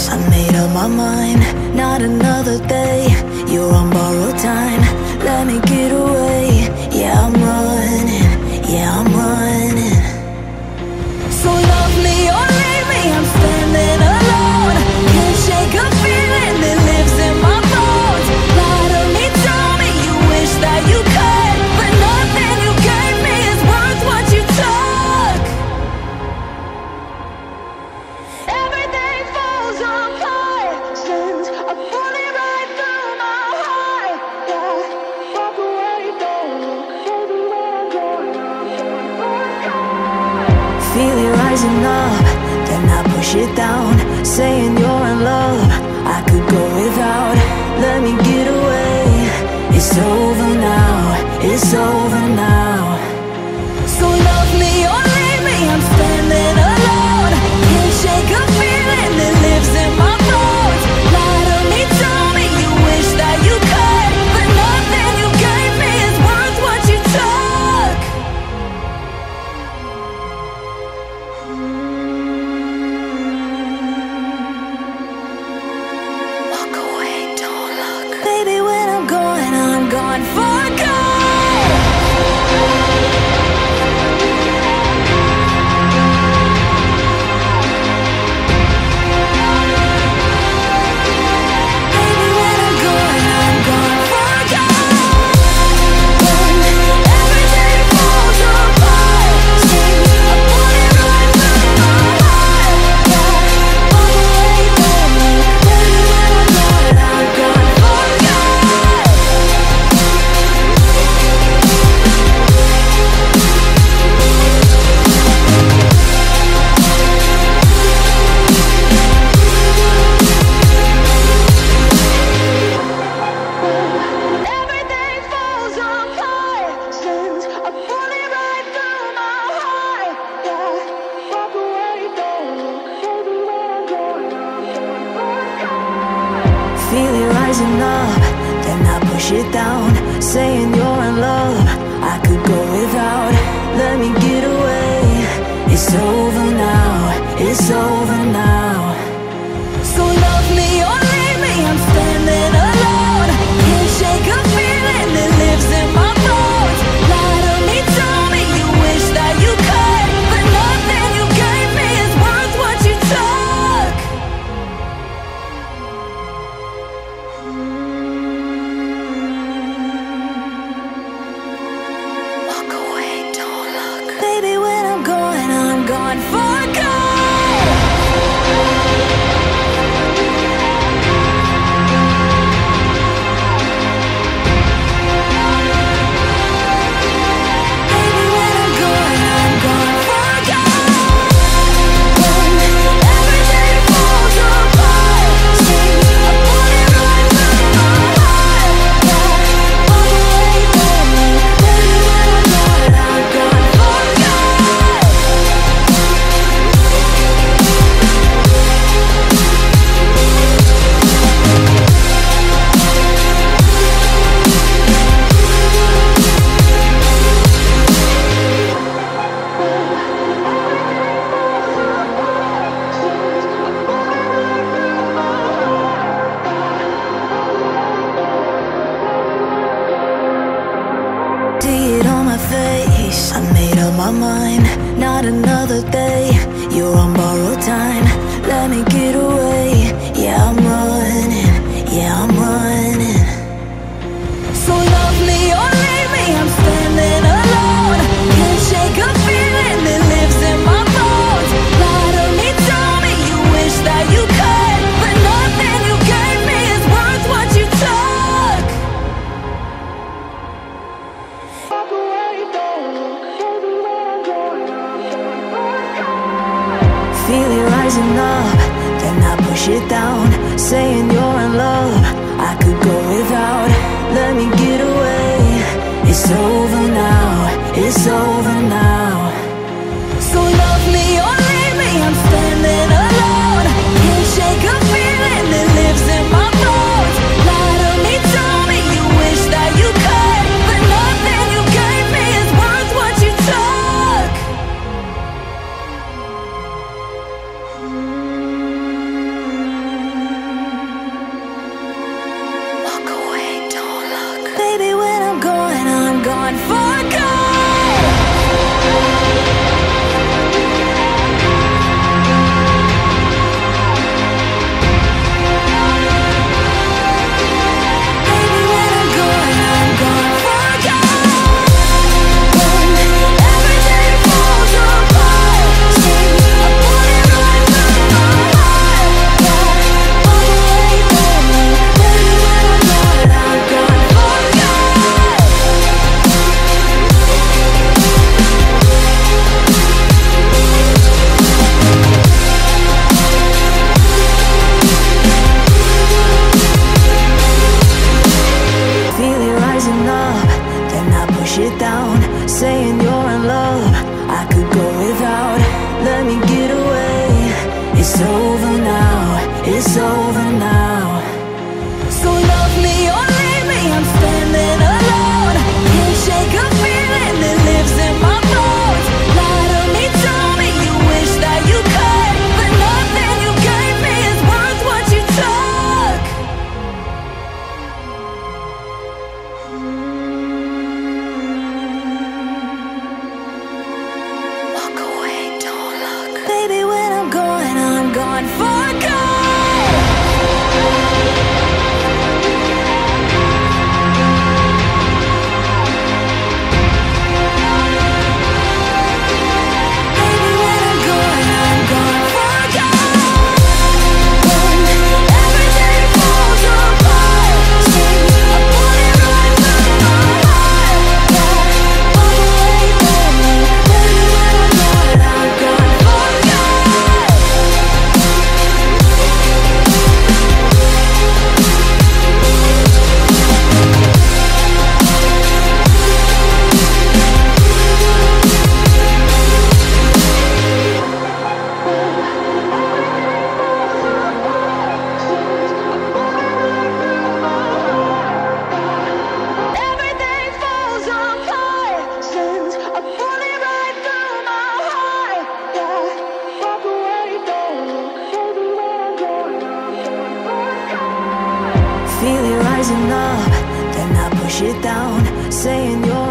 face. I made up my mind, not another day. You're on borrowed time, let me get away. Yeah, I'm running, yeah, I'm running. So love me or leave me, I'm standing alone. Can't shake a feeling that lives in my bones. Lie to me, tell me you wish that you could, but nothing you gave me is worth what you took. Everything falls apart, sends a bullet right through my heart. Yeah, walk away, don't look, baby, where I'm going. Feel it rising up, then I push it down, saying you're in love. I could go without, let me get away. It's over now, it's over now. So love me or leave me, I'm standing alone. Can't shake a feeling that lives in my bones. Lie to me, tell me you wish that you could, but nothing you gave me is worth what you took. Walk away, don't look. Baby, when I'm gone for good. Baby, when I'm gone for good. Everything falls apart, seems a bullet right through my heart. Walk away, don't look. Baby, when I'm gone for good. Everything falls apart, sends a bullet right through my heart. Yeah, walk away, don't look, baby, when I'm gone. Feel it rising up, then I push it down, saying you're in love. I could go without, let me get away. It's over now, it's over now. So love me or leave me, I'm standing alone. Can't shake a feeling that lives in my bones. Lie to me, tell me you wish that you could, but nothing you gave me is worth what you took. Walk away, don't look. Baby, when I'm gone for good. Baby, when I'm gone for good. Everything falls apart, seems a bullet right through my heart. Walk away, don't look. Baby, when I'm gone for good. See it on my face, I made up my mind, not another day. You're on borrowed time, let me get away. Yeah, I'm running, yeah, I'm running. So love me or leave me, I'm standing alone. Can't shake a feeling that lives in my bones. Lie to me, tell me you wish that you could, but nothing you gave me is worth what you took. Walk away, don't look, baby, when I'm gone. Feel it rising up, then I push it down, saying you're in love. I could go without, let me get away. It's over now, it's over now. So love me or leave me, I'm standing alone. Can't shake a feeling that lives in my bones. Lie to me, tell me you wish that you could, but nothing you gave me is worth what you took. gone for good. Baby, when I'm gone for good. When everything falls apart, seems I'm pulling right through my heart. Walk away from me. Baby, when I'm gone for good. Feel it rising up, then I push it down, saying you're in love. I could go without, let me get away. It's over now, it's over now. So love me or leave me, I'm standing alone. Can't shake a feeling that lives in my bones. Lie to me, tell me you wish that you could, but nothing you gave me is worth what you took. Walk away, don't look. Baby, when I'm gone for good. Baby, when I'm gone for good. When everything falls apart, seems I'm pulling right through my heart. Walk away from me. Baby, when I'm gone for good. Everything falls apart, since I'm pulling right through my heart. Walk away, don't look. Baby, when I'm gone for good. Feel it rising up, then I push it down, saying you're